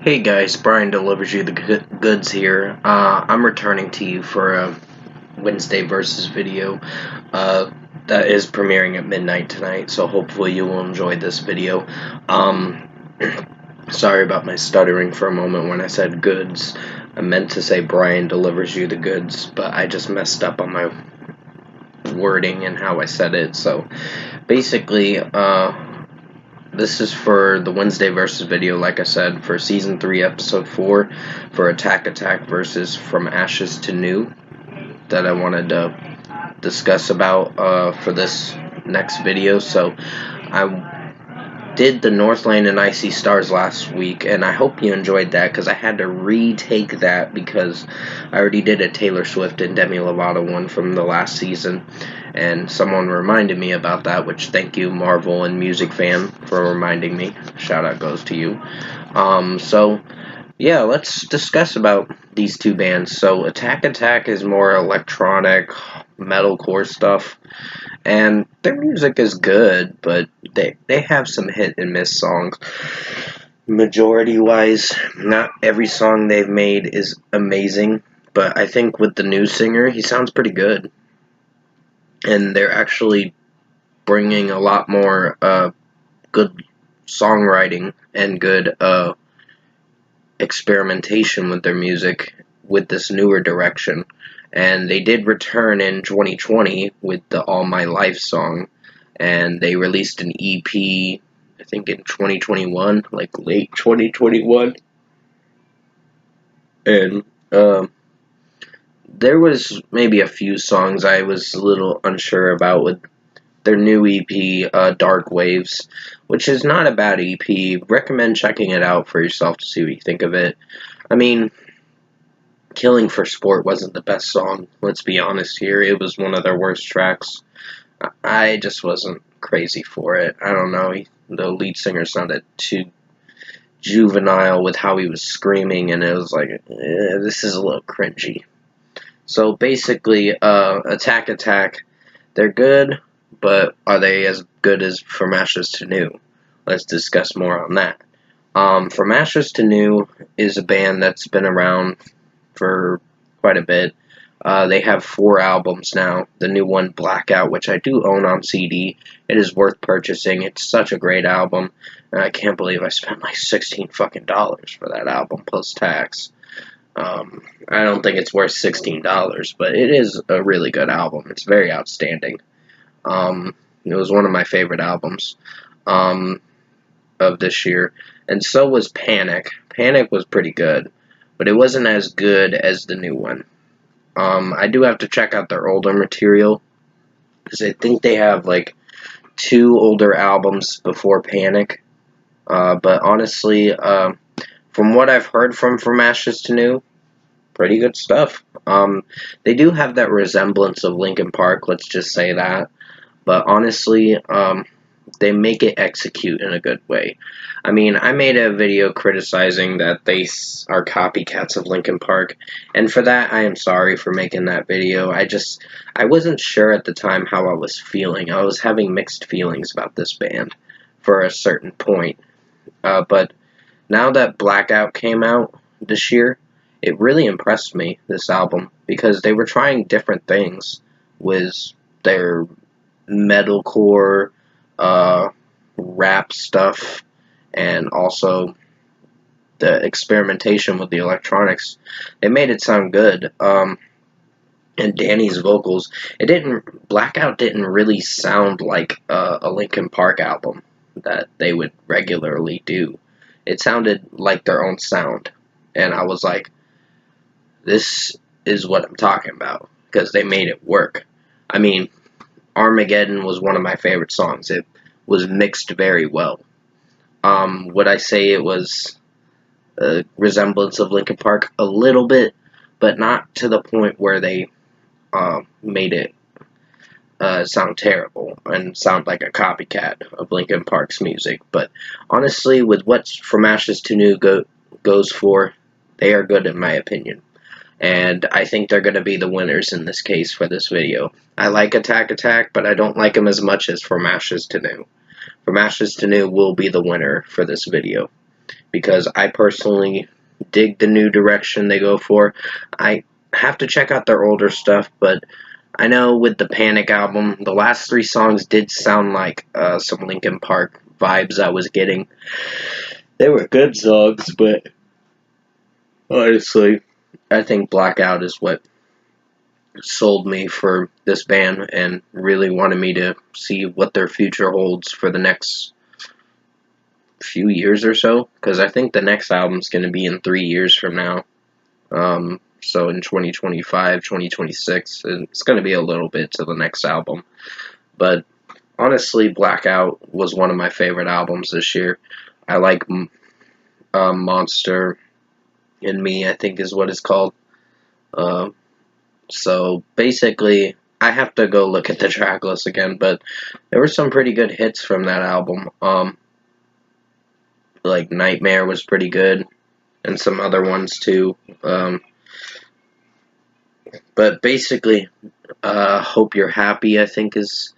Hey guys, Brian delivers you the goods here. I'm returning to you for a Wednesday versus video that is premiering at midnight tonight, so hopefully you will enjoy this video. Um, Sorry about my stuttering for a moment when I said goods. I meant to say Brian delivers you the goods, but I just messed up on my wording and how I said it, so basically, this is for the Wednesday versus video, like I said, for Season 3, Episode 4, for Attack Attack versus From Ashes to New, that I wanted to discuss about for this next video. So, I did the Northlane and Icy Stars last week, and I hope you enjoyed that, because I had to retake that because I already did a Taylor Swift and Demi Lovato one from the last season, and someone reminded me about that, which thank you, Marvel and Music Fan, for reminding me. Shout out goes to you. Yeah, let's discuss about these two bands. So, Attack Attack is more electronic, metalcore stuff, and their music is good, but they have some hit and miss songs. Majority wise, not every song they've made is amazing, but I think with the new singer, he sounds pretty good. And they're actually bringing a lot more good songwriting and good experimentation with their music with this newer direction. And they did return in 2020 with the All My Life song, and they released an EP, I think in 2021, like late 2021. And there was maybe a few songs I was a little unsure about with their new EP, Dark Waves, which is not a bad EP. Recommend checking it out for yourself to see what you think of it. I mean, Killing for Sport wasn't the best song, let's be honest here. It was one of their worst tracks. I just wasn't crazy for it. I don't know. The lead singer sounded too juvenile with how he was screaming, and it was like, this is a little cringy. So basically, Attack Attack, they're good, but are they as good as From Ashes to New? Let's discuss more on that. From Ashes to New is a band that's been around for quite a bit. They have 4 albums now. The new one, Blackout, which I do own on CD. It is worth purchasing. It's such a great album, and I can't believe I spent like $16 fucking dollars for that album plus tax. I don't think it's worth $16, but it is a really good album. It's very outstanding. It was one of my favorite albums of this year, and so was Panic. Panic was pretty good, but it wasn't as good as the new one. I do have to check out their older material, because I think they have like 2 older albums before Panic. But honestly, from what I've heard from Ashes to New, pretty good stuff. They do have that resemblance of Linkin Park, let's just say that. But honestly, they make it execute in a good way. I mean, I made a video criticizing that they are copycats of Linkin Park, and for that, I am sorry for making that video. I wasn't sure at the time how I was feeling. I was having mixed feelings about this band for a certain point. But now that Blackout came out this year, it really impressed me, this album, because they were trying different things with their metalcore, rap stuff, and also the experimentation with the electronics. It made it sound good. And Danny's vocals, Blackout didn't really sound like a Linkin Park album that they would regularly do. It sounded like their own sound. And I was like, this is what I'm talking about, because they made it work. I mean, Armageddon was one of my favorite songs. It was mixed very well. Would I say it was a resemblance of Linkin Park? A little bit, but not to the point where they made it sound terrible and sound like a copycat of Linkin Park's music. But honestly, with what From Ashes to New goes for, they are good in my opinion. And I think they're going to be the winners in this case for this video. I like Attack Attack, but I don't like them as much as From Ashes to New. From Ashes to New will be the winner for this video. because I personally dig the new direction they go for. I have to check out their older stuff, but I know with the Panic album, the last 3 songs did sound like some Linkin Park vibes I was getting. They were good songs, but honestly, I think Blackout is what sold me for this band and really wanted me to see what their future holds for the next few years or so, because I think the next album's going to be in 3 years from now. So in 2025, 2026, and it's going to be a little bit to the next album. But honestly, Blackout was one of my favorite albums this year. I like Monster in Me, I think is what it's called. Uh, so basically, I have to go look at the track list again, but there were some pretty good hits from that album. Like Nightmare was pretty good, and some other ones too. But basically, Hope You're Happy, I think, is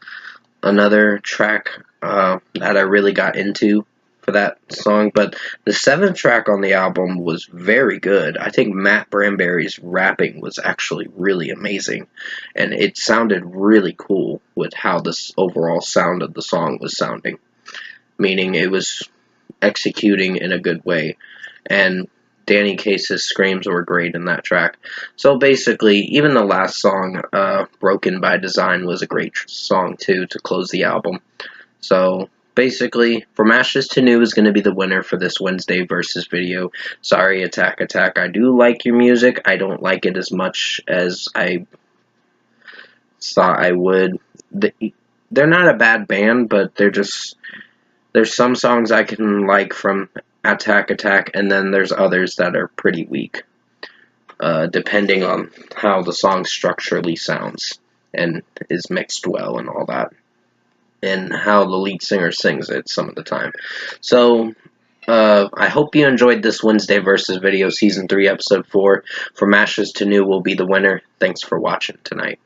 another track that I really got into for that song. But the 7th track on the album was very good. I think Matt Branberry's rapping was actually really amazing, and it sounded really cool with how this overall sound of the song was sounding, meaning it was executing in a good way. And Danny Case's screams were great in that track. So basically, even the last song, Broken by Design, was a great song too to close the album. So basically, From Ashes to New is going to be the winner for this Wednesday versus video. Sorry, Attack Attack. I do like your music. I don't like it as much as I thought I would. They're not a bad band, but there's some songs I can like from Attack Attack, and then there's others that are pretty weak, depending on how the song structurally sounds and is mixed well and all that, and how the lead singer sings it some of the time. So, I hope you enjoyed this Wednesday versus video, Season 3, Episode 4. From Ashes to New will be the winner. Thanks for watching tonight.